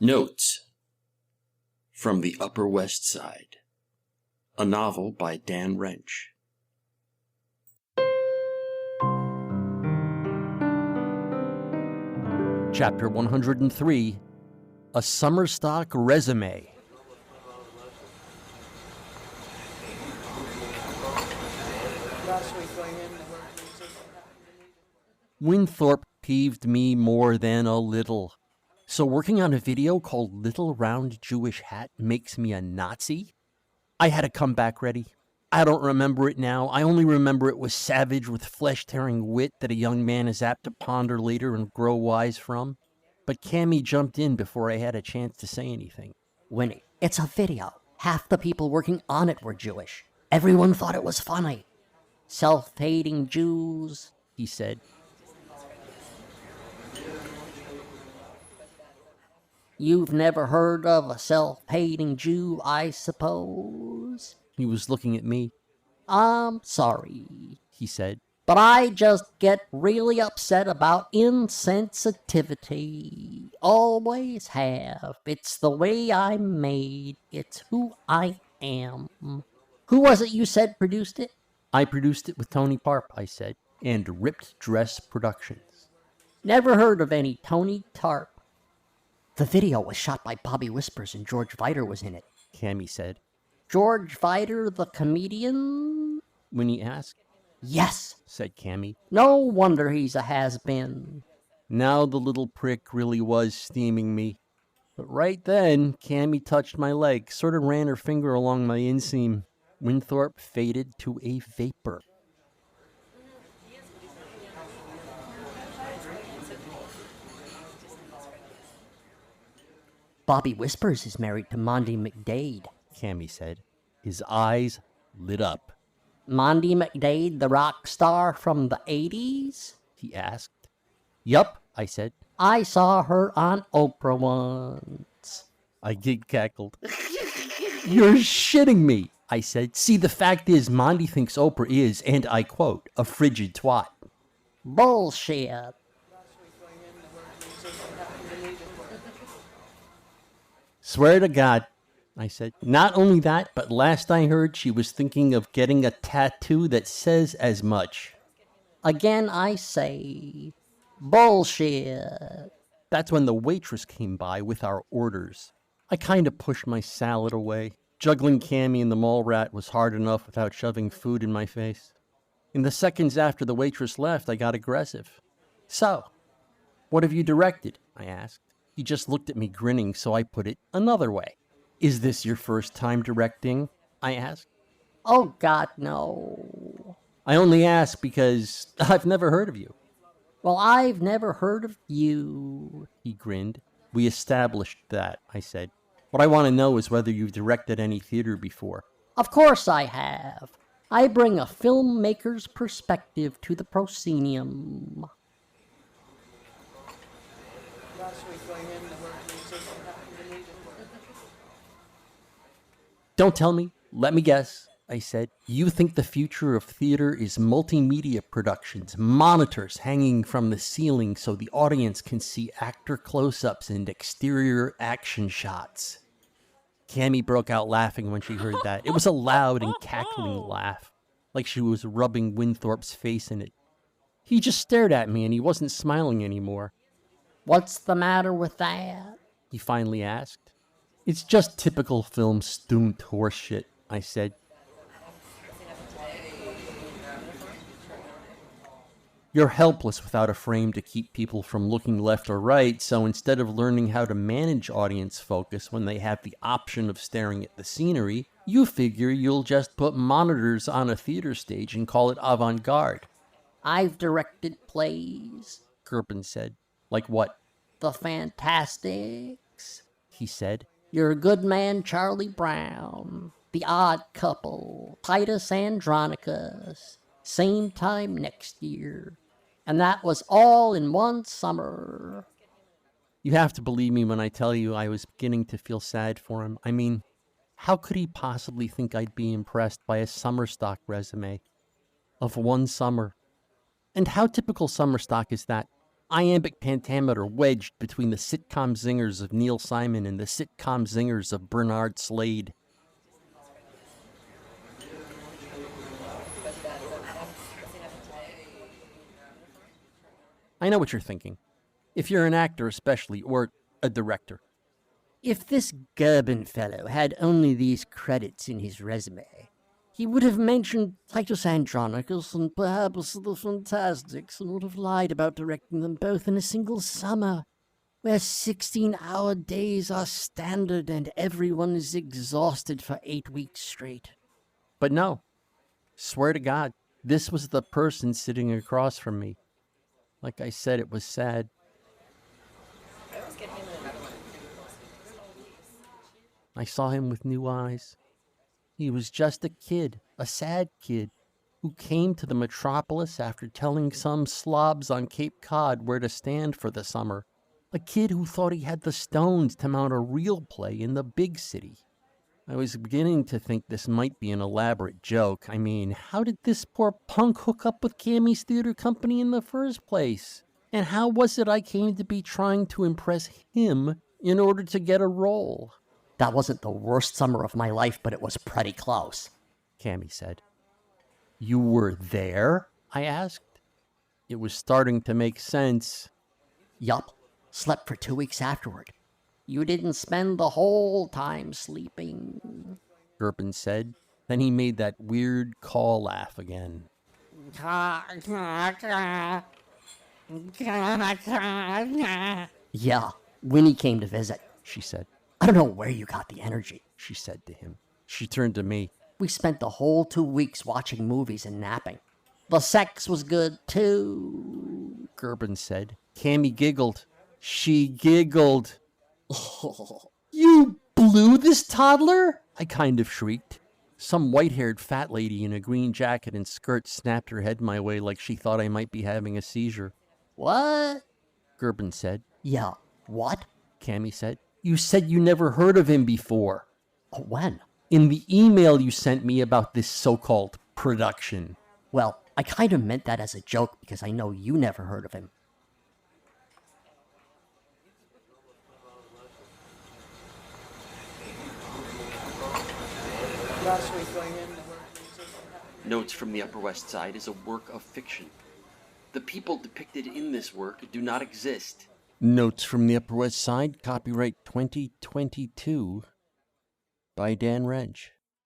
Notes from the Upper West Side, a novel by Dan Wrench. Chapter 103, A Summerstock Resume. Winthorp peeved me more than a little. So working on a video called Little Round Jewish Hat makes me a Nazi? I had a comeback ready. I don't remember it now. I only remember it was savage with flesh-tearing wit that a young man is apt to ponder later and grow wise from. But Cammy jumped in before I had a chance to say anything. Winnie, it's a video. Half the people working on it were Jewish. Everyone thought it was funny. Self-hating Jews, he said. You've never heard of a self-hating Jew, I suppose? He was looking at me. I'm sorry, he said. But I just get really upset about insensitivity. Always have. It's the way I'm made. It's who I am. Who was it you said produced it? I produced it with Tony Parp, I said, and Ripped Dress Productions. Never heard of any Tony Tarp. The video was shot by Bobby Whispers and George Viter was in it, Cammy said. George Viter, the comedian? Winnie asked. Yes, said Cammy. No wonder he's a has-been. Now the little prick really was steaming me. But right then, Cammy touched my leg, sort of ran her finger along my inseam. Winthorp faded to a vapor. Bobby Whispers is married to Mondi McDade, Cammy said. His eyes lit up. Mondi McDade, the rock star from the 80s? He asked. Yup, I said. I saw her on Oprah once. I gig-cackled. You're shitting me, I said. See, the fact is, Mondi thinks Oprah is, and I quote, a frigid twat. Bullshit. Swear to God, I said. Not only that, but last I heard she was thinking of getting a tattoo that says as much. Again I say, bullshit. That's when the waitress came by with our orders. I kind of pushed my salad away. Juggling Cammy and the mall rat was hard enough without shoving food in my face. In the seconds after the waitress left, I got aggressive. So, what have you directed? I asked. He just looked at me grinning, so I put it another way. Is this your first time directing? I asked. Oh, God, no. I only ask because I've never heard of you. Well, I've never heard of you. He grinned. We established that, I said. What I want to know is whether you've directed any theater before. Of course I have. I bring a filmmaker's perspective to the proscenium. Don't tell me. Let me guess, I said. You think the future of theater is multimedia productions, monitors hanging from the ceiling so the audience can see actor close-ups and exterior action shots. Cammy broke out laughing when she heard that. It was a loud and cackling laugh, like she was rubbing Winthorp's face in it. He just stared at me and he wasn't smiling anymore. What's the matter with that? He finally asked. It's just typical film stunt horseshit, I said. You're helpless without a frame to keep people from looking left or right, so instead of learning how to manage audience focus when they have the option of staring at the scenery, you figure you'll just put monitors on a theater stage and call it avant-garde. I've directed plays, Kirpin said. Like what? The Fantastics, he said. Your Good Man, Charlie Brown, The Odd Couple, Titus Andronicus, same time next year. And that was all in one summer. You have to believe me when I tell you I was beginning to feel sad for him. I mean, how could he possibly think I'd be impressed by a Summerstock resume of one summer? And how typical Summerstock is that? iambic pentameter wedged between the sitcom zingers of Neil Simon and the sitcom zingers of Bernard Slade. I know what you're thinking. If you're an actor especially, or a director. If this Gerben fellow had only these credits in his resume, he would have mentioned Titus Andronicus and perhaps the Fantastics and would have lied about directing them both in a single summer, where 16-hour days are standard and everyone is exhausted for 8 weeks straight. But no. Swear to God, this was the person sitting across from me. Like I said, it was sad. I saw him with new eyes. He was just a kid, a sad kid, who came to the metropolis after telling some slobs on Cape Cod where to stand for the summer. A kid who thought he had the stones to mount a real play in the big city. I was beginning to think this might be an elaborate joke. I mean, how did this poor punk hook up with Cammie's theater company in the first place? And how was it I came to be trying to impress him in order to get a role? That wasn't the worst summer of my life, but it was pretty close, Cammie said. You were there? I asked. It was starting to make sense. Yup, slept for 2 weeks afterward. You didn't spend the whole time sleeping, Gerben said. Then he made that weird call laugh again. Yeah, Winnie came to visit, She said. I don't know where you got the energy. She said to him. She turned to me. We spent the whole 2 weeks watching movies and napping. The sex was good, too, Gerben said. Cammie giggled. She giggled. You blew this toddler? I kind of shrieked. Some white-haired fat lady in a green jacket and skirt snapped her head my way like she thought I might be having a seizure. What? Gerben said. Yeah, what? Cammie said. You said you never heard of him before. When? In the email you sent me about this so-called production. Well, I kind of meant that as a joke because I know you never heard of him. Notes from the Upper West Side is a work of fiction. The people depicted in this work do not exist. Notes from the Upper West Side, copyright 2022, by Dan Reg.